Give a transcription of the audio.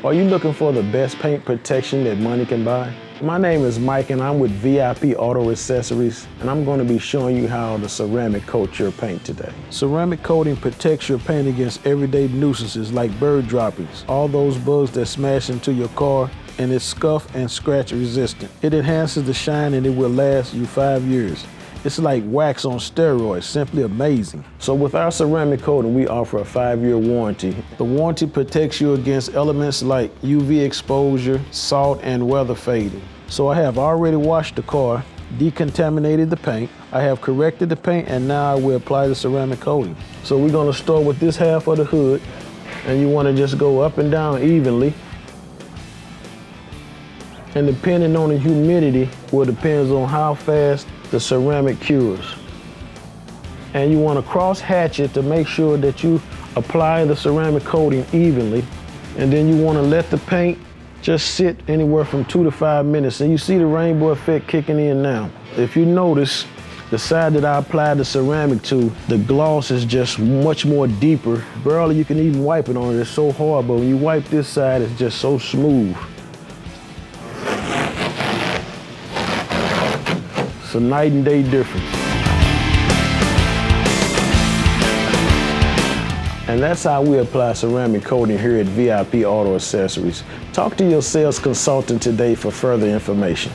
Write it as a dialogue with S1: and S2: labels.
S1: Are you looking for the best paint protection that money can buy? My name is Mike and I'm with VIP Auto Accessories, and I'm going to be showing you how to ceramic coat your paint today. Ceramic coating protects your paint against everyday nuisances like bird droppings, all those bugs that smash into your car, and it's scuff and scratch resistant. It enhances the shine and it will last you 5 years. It's like wax on steroids, simply amazing. So with our ceramic coating, we offer a 5-year warranty. The warranty protects you against elements like UV exposure, salt, and weather fading. So I have already washed the car, decontaminated the paint, I have corrected the paint, and now I will apply the ceramic coating. So we're gonna start with this half of the hood, and you wanna just go up and down evenly. And depending on the humidity, well, depends on how fast the ceramic cures. And you want to cross hatch it to make sure that you apply the ceramic coating evenly. And then you want to let the paint just sit anywhere from 2 to 5 minutes. And you see the rainbow effect kicking in now. If you notice, the side that I applied the ceramic to, the gloss is just much more deeper. Barely you can even wipe it on it, it's so hard, but when you wipe this side, it's just so smooth. It's a night and day difference. And that's how we apply ceramic coating here at VIP Auto Accessories. Talk to your sales consultant today for further information.